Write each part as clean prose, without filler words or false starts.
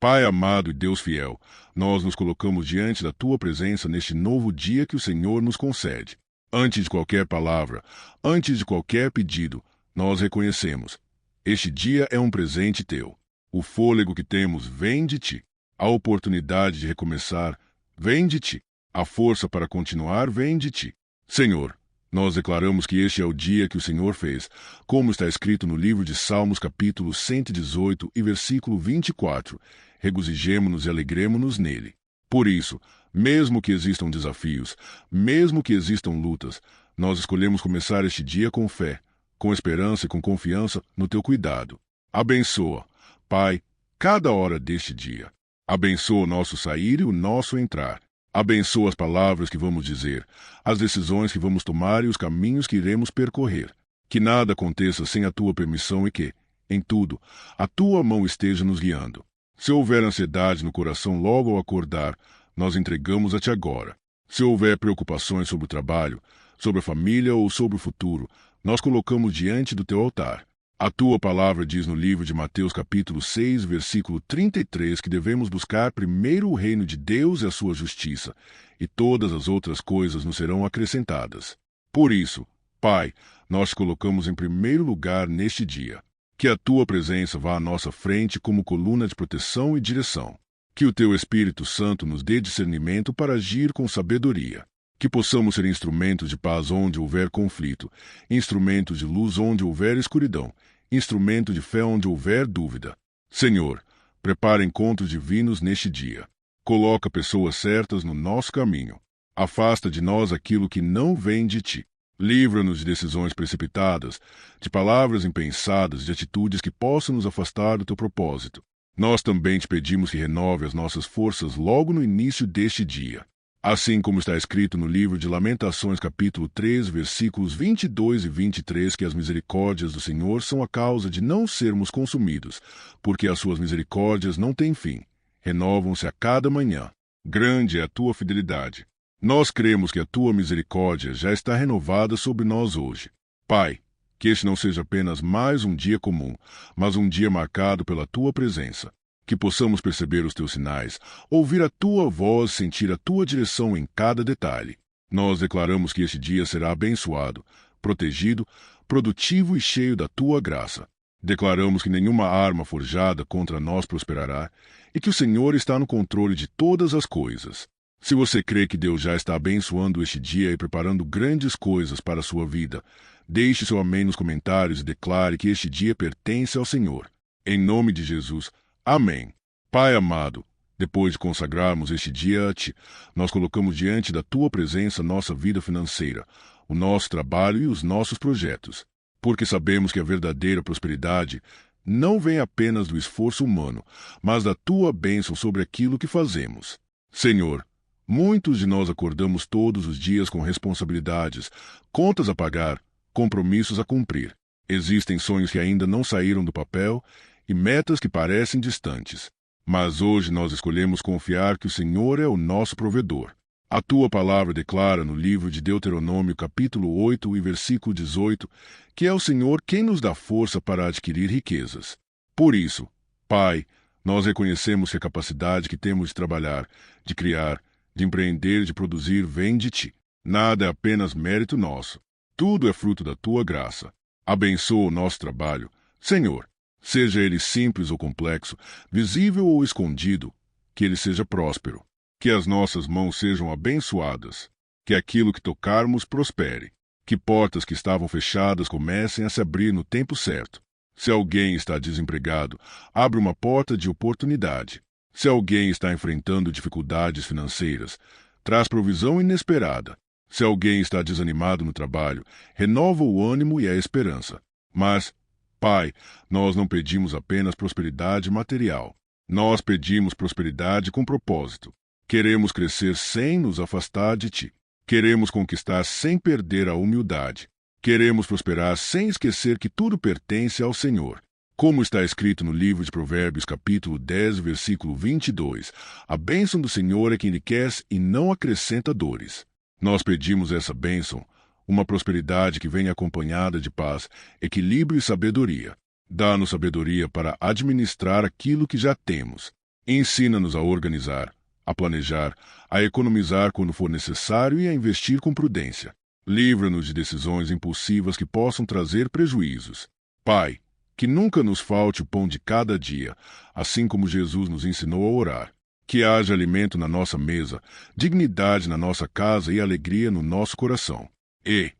Pai amado e Deus fiel, nós nos colocamos diante da Tua presença neste novo dia que o Senhor nos concede. Antes de qualquer palavra, antes de qualquer pedido, nós reconhecemos: este dia é um presente Teu. O fôlego que temos vem de Ti. A oportunidade de recomeçar vem de Ti. A força para continuar vem de Ti. Senhor, nós declaramos que este é o dia que o Senhor fez, como está escrito no livro de Salmos capítulo 118 e versículo 24. Regozijemo-nos e alegremo-nos nele. Por isso, mesmo que existam desafios, mesmo que existam lutas, nós escolhemos começar este dia com fé, com esperança e com confiança no Teu cuidado. Abençoa, Pai, cada hora deste dia. Abençoa o nosso sair e o nosso entrar. Abençoa as palavras que vamos dizer, as decisões que vamos tomar e os caminhos que iremos percorrer. Que nada aconteça sem a Tua permissão e que, em tudo, a Tua mão esteja nos guiando. Se houver ansiedade no coração logo ao acordar, nós entregamos a Ti agora. Se houver preocupações sobre o trabalho, sobre a família ou sobre o futuro, nós colocamos diante do Teu altar. A Tua palavra diz no livro de Mateus capítulo 6, versículo 33, que devemos buscar primeiro o reino de Deus e a sua justiça, e todas as outras coisas nos serão acrescentadas. Por isso, Pai, nós te colocamos em primeiro lugar neste dia. Que a Tua presença vá à nossa frente como coluna de proteção e direção. Que o Teu Espírito Santo nos dê discernimento para agir com sabedoria. Que possamos ser instrumentos de paz onde houver conflito, instrumentos de luz onde houver escuridão, instrumento de fé onde houver dúvida. Senhor, prepara encontros divinos neste dia. Coloca pessoas certas no nosso caminho. Afasta de nós aquilo que não vem de Ti. Livra-nos de decisões precipitadas, de palavras impensadas, de atitudes que possam nos afastar do Teu propósito. Nós também Te pedimos que renove as nossas forças logo no início deste dia. Assim como está escrito no livro de Lamentações capítulo 3, versículos 22 e 23, que as misericórdias do Senhor são a causa de não sermos consumidos, porque as suas misericórdias não têm fim, renovam-se a cada manhã. Grande é a Tua fidelidade. Nós cremos que a Tua misericórdia já está renovada sobre nós hoje. Pai, que este não seja apenas mais um dia comum, mas um dia marcado pela Tua presença. Que possamos perceber os Teus sinais, ouvir a Tua voz, sentir a Tua direção em cada detalhe. Nós declaramos que este dia será abençoado, protegido, produtivo e cheio da Tua graça. Declaramos que nenhuma arma forjada contra nós prosperará e que o Senhor está no controle de todas as coisas. Se você crê que Deus já está abençoando este dia e preparando grandes coisas para a sua vida, deixe seu amém nos comentários e declare que este dia pertence ao Senhor. Em nome de Jesus, amém. Pai amado, depois de consagrarmos este dia a Ti, nós colocamos diante da Tua presença nossa vida financeira, o nosso trabalho e os nossos projetos, porque sabemos que a verdadeira prosperidade não vem apenas do esforço humano, mas da Tua bênção sobre aquilo que fazemos. Senhor, muitos de nós acordamos todos os dias com responsabilidades, contas a pagar, compromissos a cumprir. Existem sonhos que ainda não saíram do papel e metas que parecem distantes. Mas hoje nós escolhemos confiar que o Senhor é o nosso provedor. A Tua palavra declara no livro de Deuteronômio, capítulo 8 e versículo 18, que é o Senhor quem nos dá força para adquirir riquezas. Por isso, Pai, nós reconhecemos que a capacidade que temos de trabalhar, de criar, de empreender, de produzir, vem de Ti. Nada é apenas mérito nosso. Tudo é fruto da Tua graça. Abençoa o nosso trabalho. Senhor, seja ele simples ou complexo, visível ou escondido, que ele seja próspero. Que as nossas mãos sejam abençoadas. Que aquilo que tocarmos prospere. Que portas que estavam fechadas comecem a se abrir no tempo certo. Se alguém está desempregado, abre uma porta de oportunidade. Se alguém está enfrentando dificuldades financeiras, traz provisão inesperada. Se alguém está desanimado no trabalho, renova o ânimo e a esperança. Mas, Pai, nós não pedimos apenas prosperidade material. Nós pedimos prosperidade com propósito. Queremos crescer sem nos afastar de Ti. Queremos conquistar sem perder a humildade. Queremos prosperar sem esquecer que tudo pertence ao Senhor. Como está escrito no livro de Provérbios, capítulo 10, versículo 22, a bênção do Senhor é que enriquece e não acrescenta dores. Nós pedimos essa bênção, uma prosperidade que venha acompanhada de paz, equilíbrio e sabedoria. Dá-nos sabedoria para administrar aquilo que já temos. Ensina-nos a organizar, a planejar, a economizar quando for necessário e a investir com prudência. Livra-nos de decisões impulsivas que possam trazer prejuízos. Pai, que nunca nos falte o pão de cada dia, assim como Jesus nos ensinou a orar. Que haja alimento na nossa mesa, dignidade na nossa casa e alegria no nosso coração. E,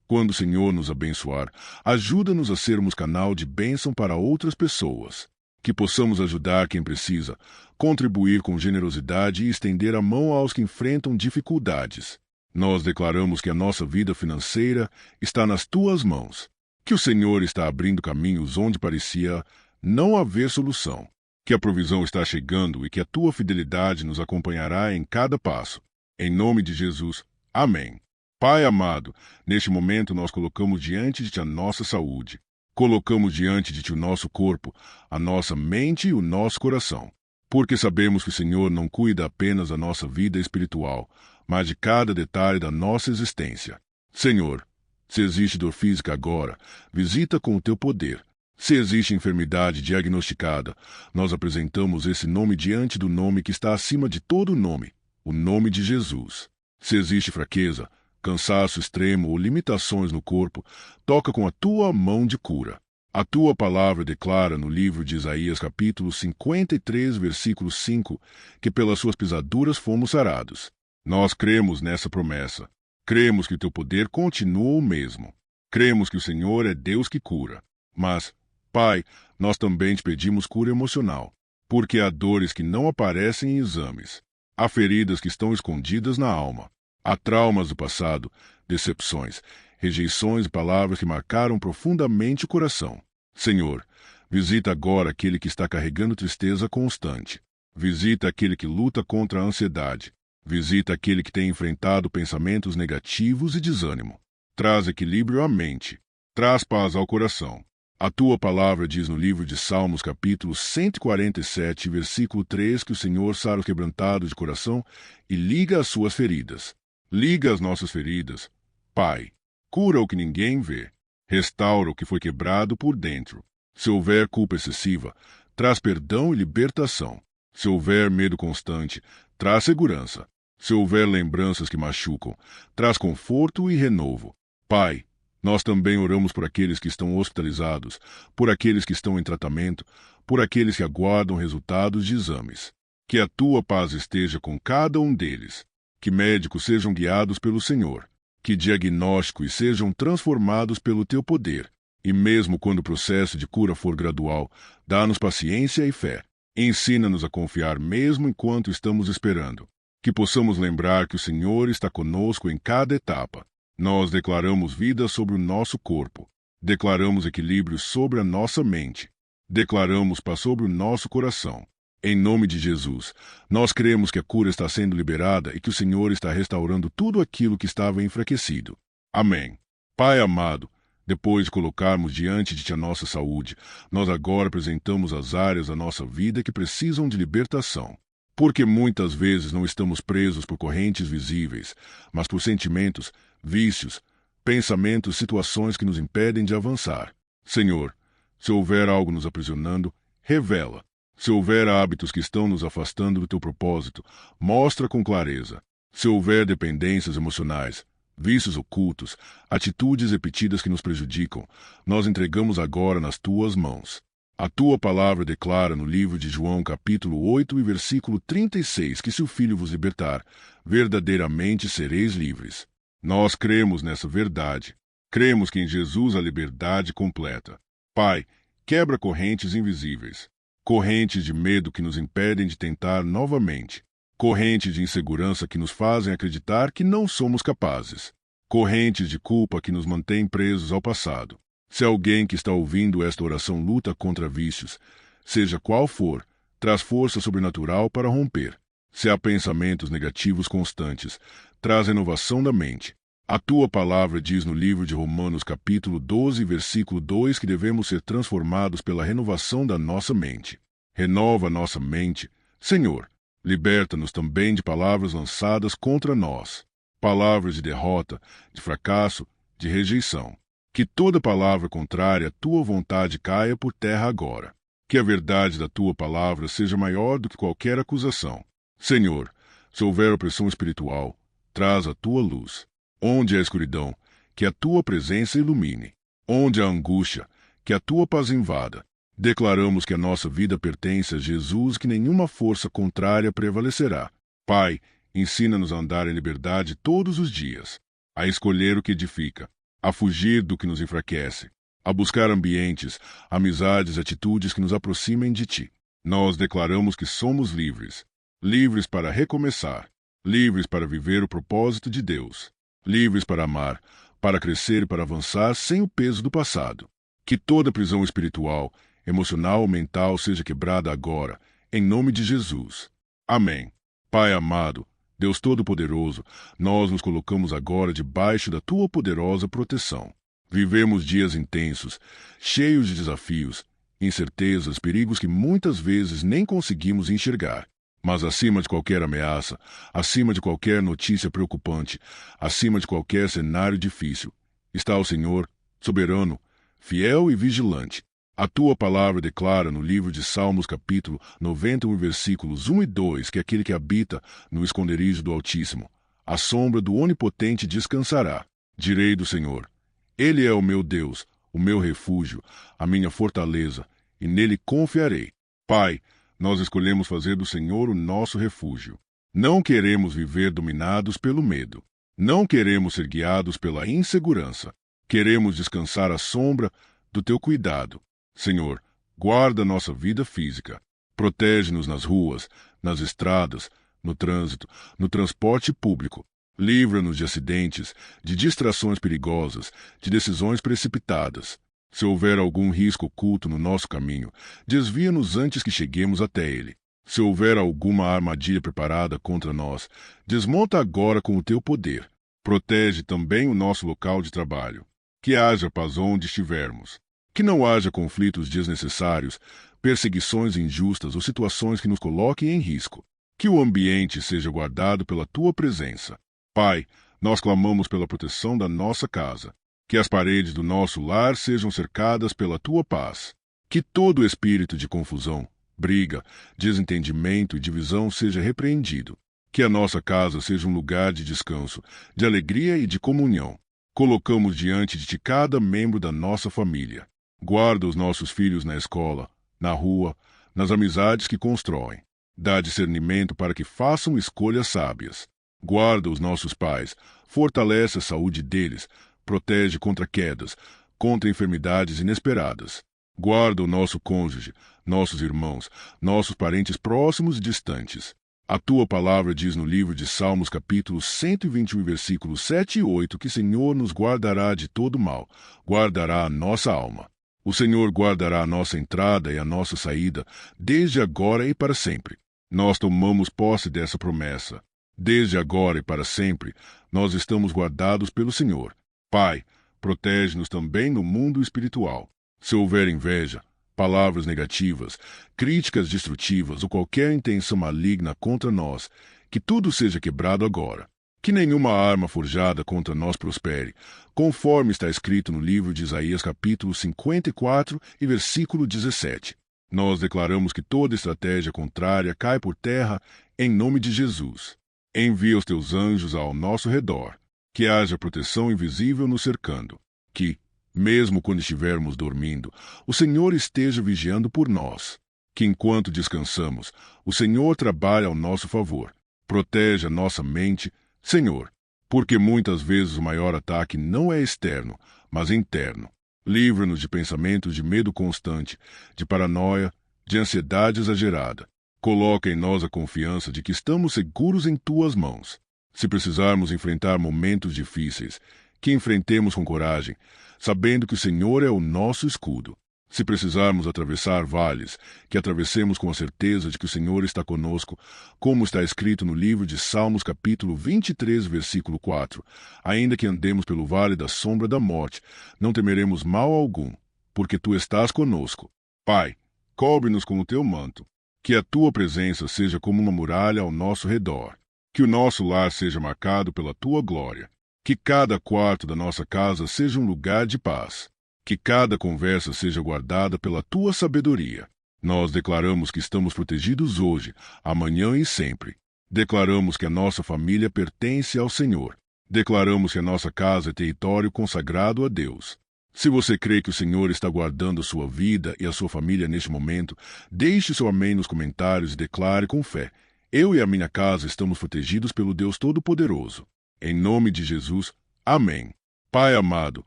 quando o Senhor nos abençoar, ajuda-nos a sermos canal de bênção para outras pessoas. Que possamos ajudar quem precisa, contribuir com generosidade e estender a mão aos que enfrentam dificuldades. Nós declaramos que a nossa vida financeira está nas tuas mãos, que o Senhor está abrindo caminhos onde parecia não haver solução, que a provisão está chegando e que a tua fidelidade nos acompanhará em cada passo. Em nome de Jesus. Amém. Pai amado, neste momento nós colocamos diante de ti a nossa saúde. Colocamos diante de ti o nosso corpo, a nossa mente e o nosso coração. Porque sabemos que o Senhor não cuida apenas da nossa vida espiritual, mas de cada detalhe da nossa existência. Senhor, se existe dor física agora, visita com o teu poder. Se existe enfermidade diagnosticada, nós apresentamos esse nome diante do nome que está acima de todo nome, o nome de Jesus. Se existe fraqueza, cansaço extremo ou limitações no corpo, toca com a tua mão de cura. A tua palavra declara no livro de Isaías, capítulo 53, versículo 5, que pelas suas pisaduras fomos sarados. Nós cremos nessa promessa. Cremos que o teu poder continua o mesmo. Cremos que o Senhor é Deus que cura. Mas, Pai, nós também te pedimos cura emocional, porque há dores que não aparecem em exames. Há feridas que estão escondidas na alma. Há traumas do passado, decepções, rejeições e palavras que marcaram profundamente o coração. Senhor, visita agora aquele que está carregando tristeza constante. Visita aquele que luta contra a ansiedade. Visita aquele que tem enfrentado pensamentos negativos e desânimo. Traz equilíbrio à mente. Traz paz ao coração. A tua palavra diz no livro de Salmos, capítulo 147, versículo 3, que o Senhor sara os quebrantados de coração e liga as suas feridas. Liga as nossas feridas. Pai, cura o que ninguém vê. Restaura o que foi quebrado por dentro. Se houver culpa excessiva, traz perdão e libertação. Se houver medo constante, traz segurança. Se houver lembranças que machucam, traz conforto e renovo. Pai, nós também oramos por aqueles que estão hospitalizados, por aqueles que estão em tratamento, por aqueles que aguardam resultados de exames. Que a tua paz esteja com cada um deles. Que médicos sejam guiados pelo Senhor. Que diagnósticos sejam transformados pelo teu poder. E mesmo quando o processo de cura for gradual, dá-nos paciência e fé. Ensina-nos a confiar mesmo enquanto estamos esperando. Que possamos lembrar que o Senhor está conosco em cada etapa. Nós declaramos vida sobre o nosso corpo. Declaramos equilíbrio sobre a nossa mente. Declaramos paz sobre o nosso coração. Em nome de Jesus, nós cremos que a cura está sendo liberada e que o Senhor está restaurando tudo aquilo que estava enfraquecido. Amém. Pai amado, depois de colocarmos diante de ti a nossa saúde, nós agora apresentamos as áreas da nossa vida que precisam de libertação. Porque muitas vezes não estamos presos por correntes visíveis, mas por sentimentos, vícios, pensamentos, situações que nos impedem de avançar. Senhor, se houver algo nos aprisionando, revela. Se houver hábitos que estão nos afastando do teu propósito, mostra com clareza. Se houver dependências emocionais, vícios ocultos, atitudes repetidas que nos prejudicam, nós entregamos agora nas tuas mãos. A tua palavra declara no livro de João, capítulo 8 e versículo 36, que se o Filho vos libertar, verdadeiramente sereis livres. Nós cremos nessa verdade. Cremos que em Jesus há liberdade completa. Pai, quebra correntes invisíveis. Correntes de medo que nos impedem de tentar novamente. Correntes de insegurança que nos fazem acreditar que não somos capazes. Correntes de culpa que nos mantêm presos ao passado. Se alguém que está ouvindo esta oração luta contra vícios, seja qual for, traz força sobrenatural para romper. Se há pensamentos negativos constantes, traz renovação da mente. A tua palavra diz no livro de Romanos, capítulo 12, versículo 2, que devemos ser transformados pela renovação da nossa mente. Renova nossa mente. Senhor, liberta-nos também de palavras lançadas contra nós. Palavras de derrota, de fracasso, de rejeição. Que toda palavra contrária à tua vontade caia por terra agora. Que a verdade da tua palavra seja maior do que qualquer acusação. Senhor, se houver opressão espiritual, traz a tua luz. Onde há escuridão, que a tua presença ilumine. Onde há angústia, que a tua paz invada. Declaramos que a nossa vida pertence a Jesus, que nenhuma força contrária prevalecerá. Pai, ensina-nos a andar em liberdade todos os dias, a escolher o que edifica, a fugir do que nos enfraquece, a buscar ambientes, amizades, atitudes que nos aproximem de Ti. Nós declaramos que somos livres, livres para recomeçar, livres para viver o propósito de Deus, livres para amar, para crescer e para avançar sem o peso do passado. Que toda prisão espiritual, emocional ou mental seja quebrada agora, em nome de Jesus. Amém. Pai amado, Deus Todo-Poderoso, nós nos colocamos agora debaixo da Tua poderosa proteção. Vivemos dias intensos, cheios de desafios, incertezas, perigos que muitas vezes nem conseguimos enxergar. Mas acima de qualquer ameaça, acima de qualquer notícia preocupante, acima de qualquer cenário difícil, está o Senhor, soberano, fiel e vigilante. A tua palavra declara no livro de Salmos, capítulo 91, versículos 1 e 2, que aquele que habita no esconderijo do Altíssimo, à sombra do Onipotente descansará. Direi do Senhor: Ele é o meu Deus, o meu refúgio, a minha fortaleza, e nele confiarei. Pai, nós escolhemos fazer do Senhor o nosso refúgio. Não queremos viver dominados pelo medo. Não queremos ser guiados pela insegurança. Queremos descansar à sombra do teu cuidado. Senhor, guarda nossa vida física. Protege-nos nas ruas, nas estradas, no trânsito, no transporte público. Livra-nos de acidentes, de distrações perigosas, de decisões precipitadas. Se houver algum risco oculto no nosso caminho, desvia-nos antes que cheguemos até ele. Se houver alguma armadilha preparada contra nós, desmonta agora com o teu poder. Protege também o nosso local de trabalho. Que haja paz onde estivermos. Que não haja conflitos desnecessários, perseguições injustas ou situações que nos coloquem em risco. Que o ambiente seja guardado pela tua presença. Pai, nós clamamos pela proteção da nossa casa. Que as paredes do nosso lar sejam cercadas pela tua paz. Que todo espírito de confusão, briga, desentendimento e divisão seja repreendido. Que a nossa casa seja um lugar de descanso, de alegria e de comunhão. Colocamos diante de ti cada membro da nossa família. Guarda os nossos filhos na escola, na rua, nas amizades que constroem. Dá discernimento para que façam escolhas sábias. Guarda os nossos pais, fortalece a saúde deles, protege contra quedas, contra enfermidades inesperadas. Guarda o nosso cônjuge, nossos irmãos, nossos parentes próximos e distantes. A tua palavra diz no livro de Salmos, capítulo 121, versículos 7 e 8, que o Senhor nos guardará de todo mal, guardará a nossa alma. O Senhor guardará a nossa entrada e a nossa saída, desde agora e para sempre. Nós tomamos posse dessa promessa. Desde agora e para sempre, nós estamos guardados pelo Senhor. Pai, protege-nos também no mundo espiritual. Se houver inveja, palavras negativas, críticas destrutivas ou qualquer intenção maligna contra nós, que tudo seja quebrado agora. Que nenhuma arma forjada contra nós prospere, conforme está escrito no livro de Isaías, capítulo 54 e versículo 17. Nós declaramos que toda estratégia contrária cai por terra em nome de Jesus. Envia os teus anjos ao nosso redor. Que haja proteção invisível nos cercando. Que, mesmo quando estivermos dormindo, o Senhor esteja vigiando por nós. Que enquanto descansamos, o Senhor trabalhe ao nosso favor. Protege a nossa mente, Senhor, porque muitas vezes o maior ataque não é externo, mas interno. Livra-nos de pensamentos de medo constante, de paranoia, de ansiedade exagerada. Coloca em nós a confiança de que estamos seguros em tuas mãos. Se precisarmos enfrentar momentos difíceis, que enfrentemos com coragem, sabendo que o Senhor é o nosso escudo. Se precisarmos atravessar vales, que atravessemos com a certeza de que o Senhor está conosco, como está escrito no livro de Salmos, capítulo 23, versículo 4. Ainda que andemos pelo vale da sombra da morte, não temeremos mal algum, porque tu estás conosco. Pai, cobre-nos com o teu manto. Que a tua presença seja como uma muralha ao nosso redor. Que o nosso lar seja marcado pela tua glória. Que cada quarto da nossa casa seja um lugar de paz. Que cada conversa seja guardada pela tua sabedoria. Nós declaramos que estamos protegidos hoje, amanhã e sempre. Declaramos que a nossa família pertence ao Senhor. Declaramos que a nossa casa é território consagrado a Deus. Se você crê que o Senhor está guardando a sua vida e a sua família neste momento, deixe seu amém nos comentários e declare com fé: eu e a minha casa estamos protegidos pelo Deus Todo-Poderoso. Em nome de Jesus, amém. Pai amado,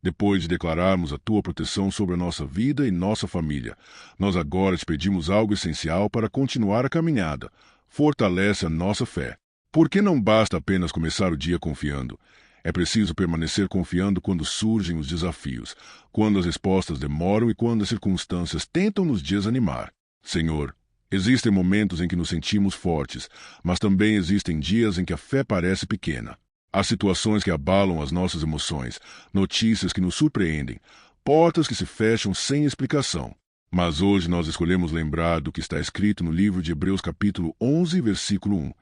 depois de declararmos a tua proteção sobre a nossa vida e nossa família, nós agora te pedimos algo essencial para continuar a caminhada. Fortalece a nossa fé. Porque não basta apenas começar o dia confiando. É preciso permanecer confiando quando surgem os desafios, quando as respostas demoram e quando as circunstâncias tentam nos desanimar. Senhor, existem momentos em que nos sentimos fortes, mas também existem dias em que a fé parece pequena. Há situações que abalam as nossas emoções, notícias que nos surpreendem, portas que se fecham sem explicação. Mas hoje nós escolhemos lembrar do que está escrito no livro de Hebreus capítulo 11, versículo 1,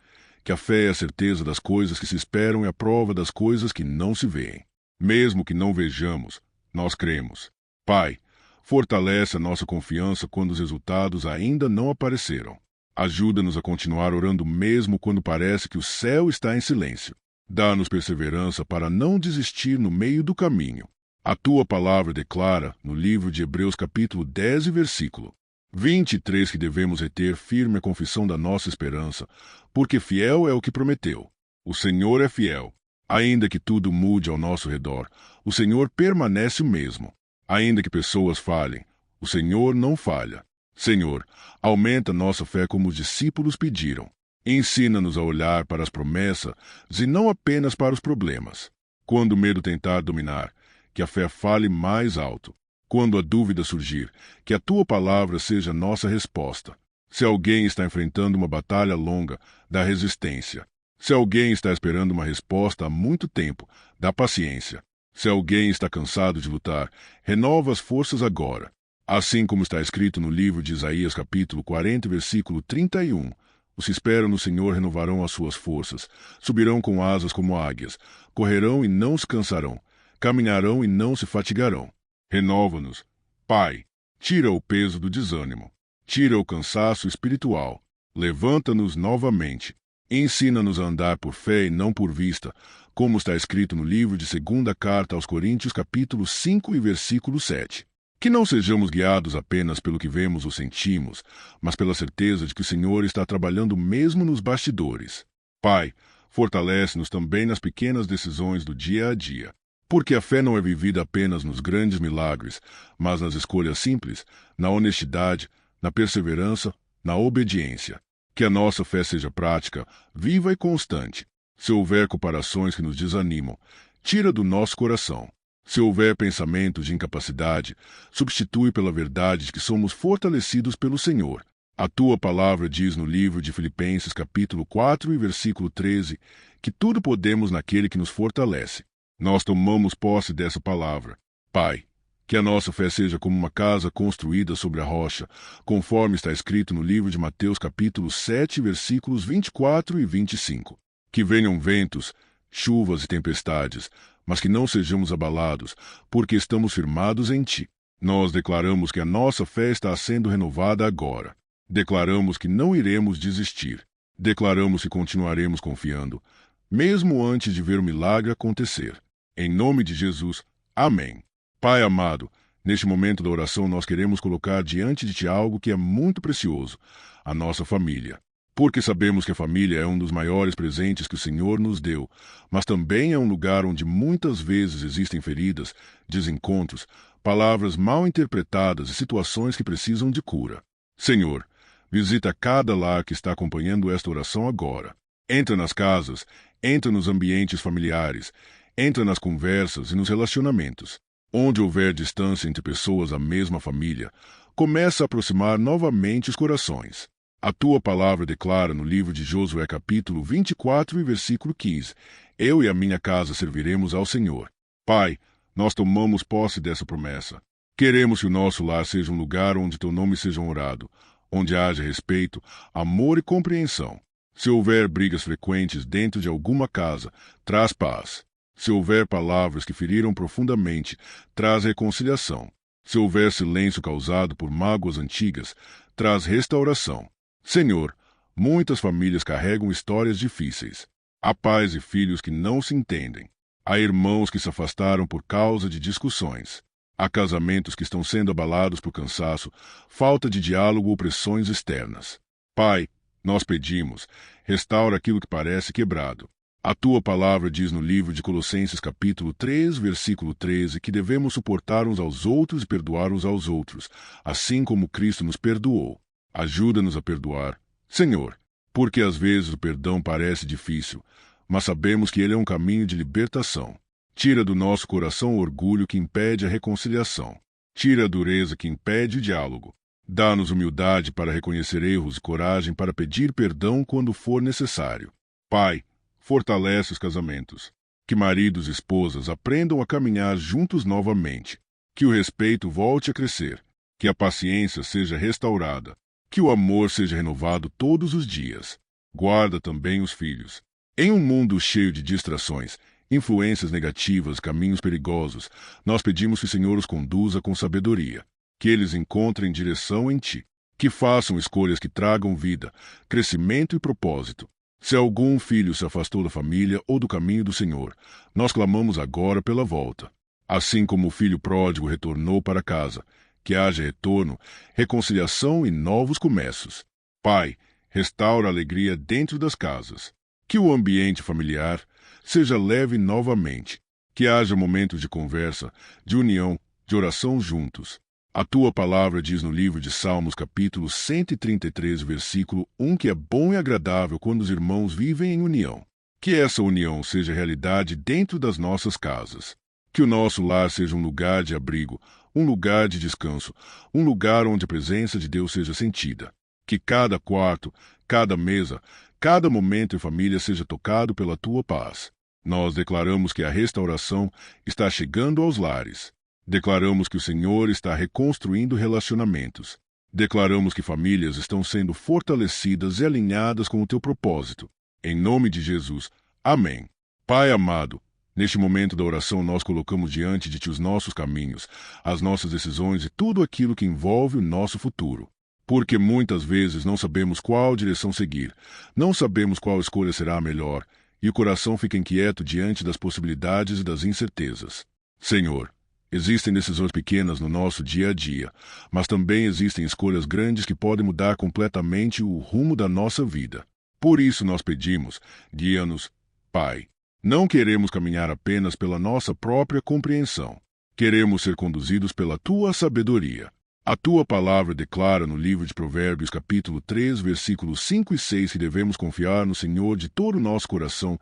que a fé é a certeza das coisas que se esperam e a prova das coisas que não se veem. Mesmo que não vejamos, nós cremos. Pai, fortalece a nossa confiança quando os resultados ainda não apareceram. Ajuda-nos a continuar orando mesmo quando parece que o céu está em silêncio. Dá-nos perseverança para não desistir no meio do caminho. A tua palavra declara, no livro de Hebreus capítulo 10, versículo 23, que devemos reter firme a confissão da nossa esperança, porque fiel é o que prometeu. O Senhor é fiel. Ainda que tudo mude ao nosso redor, o Senhor permanece o mesmo. Ainda que pessoas falhem, o Senhor não falha. Senhor, aumenta nossa fé como os discípulos pediram. Ensina-nos a olhar para as promessas e não apenas para os problemas. Quando o medo tentar dominar, que a fé fale mais alto. Quando a dúvida surgir, que a tua palavra seja nossa resposta. Se alguém está enfrentando uma batalha longa, dá resistência. Se alguém está esperando uma resposta há muito tempo, dá paciência. Se alguém está cansado de lutar, renova as forças agora. Assim como está escrito no livro de Isaías capítulo 40, versículo 31, os que esperam no Senhor renovarão as suas forças, subirão com asas como águias, correrão e não se cansarão, caminharão e não se fatigarão. Renova-nos, Pai, tira o peso do desânimo, tira o cansaço espiritual, levanta-nos novamente, ensina-nos a andar por fé e não por vista, como está escrito no livro de 2ª Carta aos Coríntios capítulo 5 e versículo 7. Que não sejamos guiados apenas pelo que vemos ou sentimos, mas pela certeza de que o Senhor está trabalhando mesmo nos bastidores. Pai, fortalece-nos também nas pequenas decisões do dia a dia. Porque a fé não é vivida apenas nos grandes milagres, mas nas escolhas simples, na honestidade, na perseverança, na obediência. Que a nossa fé seja prática, viva e constante. Se houver comparações que nos desanimam, tira do nosso coração. Se houver pensamentos de incapacidade, substitui pela verdade de que somos fortalecidos pelo Senhor. A tua palavra diz no livro de Filipenses capítulo 4 e versículo 13, que tudo podemos naquele que nos fortalece. Nós tomamos posse dessa palavra. Pai, que a nossa fé seja como uma casa construída sobre a rocha, conforme está escrito no livro de Mateus capítulo 7, versículos 24 e 25. Que venham ventos, chuvas e tempestades, mas que não sejamos abalados, porque estamos firmados em Ti. Nós declaramos que a nossa fé está sendo renovada agora. Declaramos que não iremos desistir. Declaramos que continuaremos confiando, mesmo antes de ver o milagre acontecer. Em nome de Jesus, amém. Pai amado, neste momento da oração nós queremos colocar diante de Ti algo que é muito precioso, a nossa família. Porque sabemos que a família é um dos maiores presentes que o Senhor nos deu, mas também é um lugar onde muitas vezes existem feridas, desencontros, palavras mal interpretadas e situações que precisam de cura. Senhor, visita cada lar que está acompanhando esta oração agora. Entra nas casas, entra nos ambientes familiares, entra nas conversas e nos relacionamentos. Onde houver distância entre pessoas da mesma família, começa a aproximar novamente os corações. A tua palavra declara no livro de Josué capítulo 24 e versículo 15, eu e a minha casa serviremos ao Senhor. Pai, nós tomamos posse dessa promessa. Queremos que o nosso lar seja um lugar onde teu nome seja honrado, onde haja respeito, amor e compreensão. Se houver brigas frequentes dentro de alguma casa, traz paz. Se houver palavras que feriram profundamente, traz reconciliação. Se houver silêncio causado por mágoas antigas, traz restauração. Senhor, muitas famílias carregam histórias difíceis. Há pais e filhos que não se entendem. Há irmãos que se afastaram por causa de discussões. Há casamentos que estão sendo abalados por cansaço, falta de diálogo ou pressões externas. Pai, nós pedimos, restaura aquilo que parece quebrado. A tua palavra diz no livro de Colossenses capítulo 3, versículo 13, que devemos suportar uns aos outros e perdoar uns aos outros, assim como Cristo nos perdoou. Ajuda-nos a perdoar, Senhor, porque às vezes o perdão parece difícil, mas sabemos que ele é um caminho de libertação. Tira do nosso coração o orgulho que impede a reconciliação. Tira a dureza que impede o diálogo. Dá-nos humildade para reconhecer erros e coragem para pedir perdão quando for necessário. Pai, fortalece os casamentos. Que maridos e esposas aprendam a caminhar juntos novamente. Que o respeito volte a crescer. Que a paciência seja restaurada. Que o amor seja renovado todos os dias. Guarda também os filhos. Em um mundo cheio de distrações, influências negativas, caminhos perigosos, nós pedimos que o Senhor os conduza com sabedoria. Que eles encontrem direção em Ti. Que façam escolhas que tragam vida, crescimento e propósito. Se algum filho se afastou da família ou do caminho do Senhor, nós clamamos agora pela volta. Assim como o filho pródigo retornou para casa, que haja retorno, reconciliação e novos começos. Pai, restaura a alegria dentro das casas. Que o ambiente familiar seja leve novamente. Que haja momentos de conversa, de união, de oração juntos. A tua palavra diz no livro de Salmos, capítulo 133, versículo 1, que é bom e agradável quando os irmãos vivem em união. Que essa união seja realidade dentro das nossas casas. Que o nosso lar seja um lugar de abrigo, um lugar de descanso, um lugar onde a presença de Deus seja sentida. Que cada quarto, cada mesa, cada momento em família seja tocado pela tua paz. Nós declaramos que a restauração está chegando aos lares. Declaramos que o Senhor está reconstruindo relacionamentos. Declaramos que famílias estão sendo fortalecidas e alinhadas com o teu propósito. Em nome de Jesus. Amém. Pai amado, neste momento da oração nós colocamos diante de Ti os nossos caminhos, as nossas decisões e tudo aquilo que envolve o nosso futuro. Porque muitas vezes não sabemos qual direção seguir, não sabemos qual escolha será a melhor, e o coração fica inquieto diante das possibilidades e das incertezas. Senhor, existem decisões pequenas no nosso dia a dia, mas também existem escolhas grandes que podem mudar completamente o rumo da nossa vida. Por isso nós pedimos, guia-nos, Pai. Não queremos caminhar apenas pela nossa própria compreensão. Queremos ser conduzidos pela Tua sabedoria. A Tua palavra declara no livro de Provérbios, capítulo 3, versículos 5 e 6, que devemos confiar no Senhor de todo o nosso coração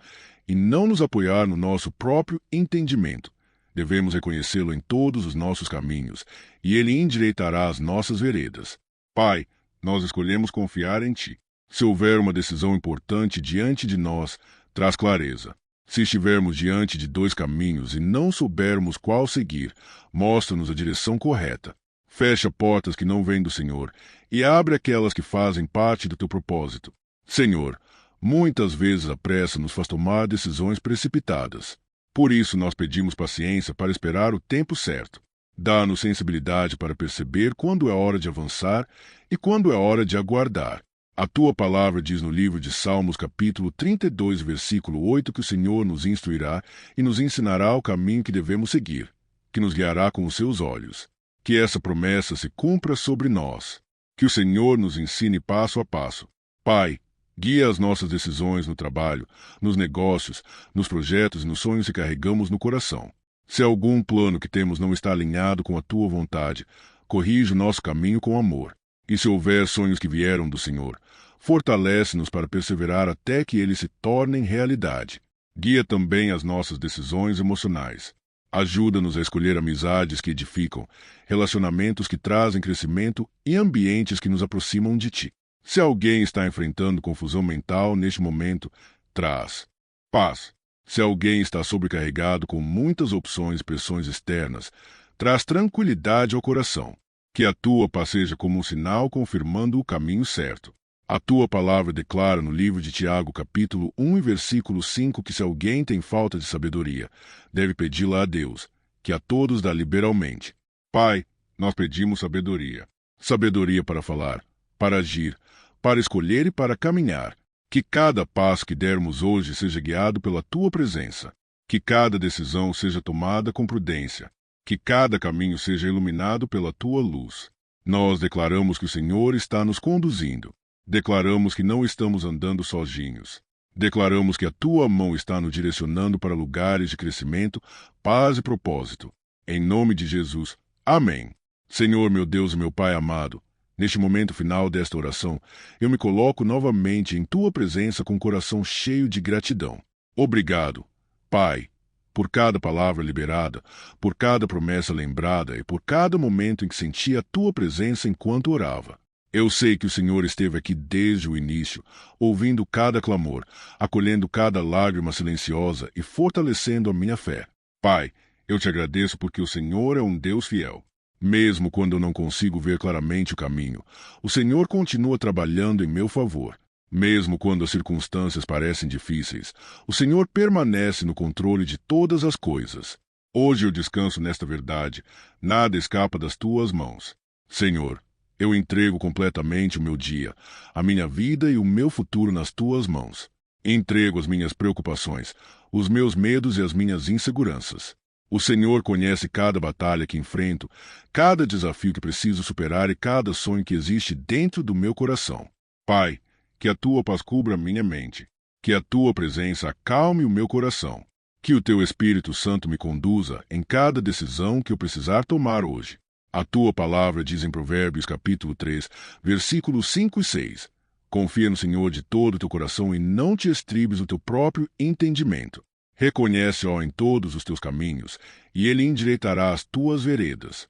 e não nos apoiar no nosso próprio entendimento. Devemos reconhecê-lo em todos os nossos caminhos, e Ele endireitará as nossas veredas. Pai, nós escolhemos confiar em Ti. Se houver uma decisão importante diante de nós, traz clareza. Se estivermos diante de dois caminhos e não soubermos qual seguir, mostra-nos a direção correta. Fecha portas que não vêm do Senhor e abre aquelas que fazem parte do Teu propósito. Senhor, muitas vezes a pressa nos faz tomar decisões precipitadas. Por isso nós pedimos paciência para esperar o tempo certo. Dá-nos sensibilidade para perceber quando é hora de avançar e quando é hora de aguardar. A Tua palavra diz no livro de Salmos, capítulo 32, versículo 8, que o Senhor nos instruirá e nos ensinará o caminho que devemos seguir, que nos guiará com os Seus olhos. Que essa promessa se cumpra sobre nós. Que o Senhor nos ensine passo a passo. Pai, guia as nossas decisões no trabalho, nos negócios, nos projetos e nos sonhos que carregamos no coração. Se algum plano que temos não está alinhado com a Tua vontade, corrige o nosso caminho com amor. E se houver sonhos que vieram do Senhor, fortalece-nos para perseverar até que eles se tornem realidade. Guia também as nossas decisões emocionais. Ajuda-nos a escolher amizades que edificam, relacionamentos que trazem crescimento e ambientes que nos aproximam de Ti. Se alguém está enfrentando confusão mental neste momento, traz paz. Se alguém está sobrecarregado com muitas opções e pressões externas, traz tranquilidade ao coração. Que a Tua paz seja como um sinal confirmando o caminho certo. A Tua palavra declara no livro de Tiago, capítulo 1 e versículo 5, que se alguém tem falta de sabedoria, deve pedi-la a Deus, que a todos dá liberalmente. Pai, nós pedimos sabedoria. Sabedoria para falar, para agir, para escolher e para caminhar. Que cada passo que dermos hoje seja guiado pela tua presença. Que cada decisão seja tomada com prudência. Que cada caminho seja iluminado pela tua luz. Nós declaramos que o Senhor está nos conduzindo. Declaramos que não estamos andando sozinhos. Declaramos que a tua mão está nos direcionando para lugares de crescimento, paz e propósito. Em nome de Jesus. Amém. Senhor, meu Deus e meu Pai amado, neste momento final desta oração, eu me coloco novamente em tua presença com o coração cheio de gratidão. Obrigado, Pai, por cada palavra liberada, por cada promessa lembrada e por cada momento em que senti a tua presença enquanto orava. Eu sei que o Senhor esteve aqui desde o início, ouvindo cada clamor, acolhendo cada lágrima silenciosa e fortalecendo a minha fé. Pai, eu te agradeço porque o Senhor é um Deus fiel. Mesmo quando eu não consigo ver claramente o caminho, o Senhor continua trabalhando em meu favor. Mesmo quando as circunstâncias parecem difíceis, o Senhor permanece no controle de todas as coisas. Hoje eu descanso nesta verdade, nada escapa das tuas mãos. Senhor, eu entrego completamente o meu dia, a minha vida e o meu futuro nas tuas mãos. Entrego as minhas preocupações, os meus medos e as minhas inseguranças. O Senhor conhece cada batalha que enfrento, cada desafio que preciso superar e cada sonho que existe dentro do meu coração. Pai, que a tua paz cubra minha mente, que a tua presença acalme o meu coração, que o teu Espírito Santo me conduza em cada decisão que eu precisar tomar hoje. A tua palavra diz em Provérbios capítulo 3, versículos 5 e 6. Confia no Senhor de todo o teu coração e não te estribes no teu próprio entendimento. Reconhece-o em todos os teus caminhos, e ele endireitará as tuas veredas.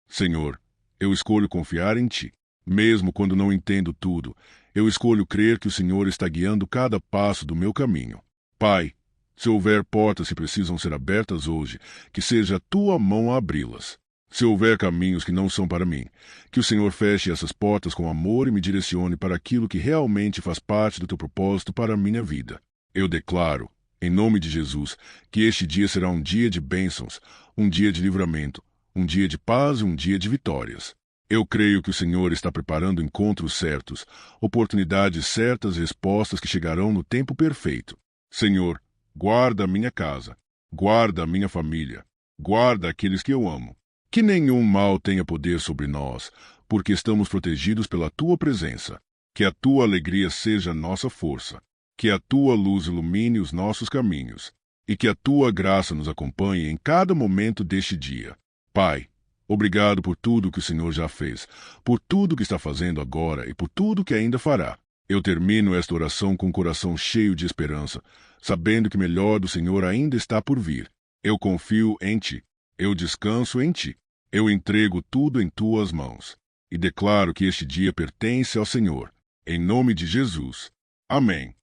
Senhor, eu escolho confiar em ti. Mesmo quando não entendo tudo, eu escolho crer que o Senhor está guiando cada passo do meu caminho. Pai, se houver portas que precisam ser abertas hoje, que seja a tua mão a abri-las. Se houver caminhos que não são para mim, que o Senhor feche essas portas com amor e me direcione para aquilo que realmente faz parte do teu propósito para a minha vida. Eu declaro, em nome de Jesus, que este dia será um dia de bênçãos, um dia de livramento, um dia de paz e um dia de vitórias. Eu creio que o Senhor está preparando encontros certos, oportunidades certas e respostas que chegarão no tempo perfeito. Senhor, guarda a minha casa, guarda a minha família, guarda aqueles que eu amo. Que nenhum mal tenha poder sobre nós, porque estamos protegidos pela tua presença. Que a tua alegria seja nossa força. Que a tua luz ilumine os nossos caminhos. E que a tua graça nos acompanhe em cada momento deste dia. Pai, obrigado por tudo que o Senhor já fez, por tudo que está fazendo agora e por tudo que ainda fará. Eu termino esta oração com o coração cheio de esperança, sabendo que o melhor do Senhor ainda está por vir. Eu confio em ti. Eu descanso em ti. Eu entrego tudo em tuas mãos. E declaro que este dia pertence ao Senhor. Em nome de Jesus. Amém.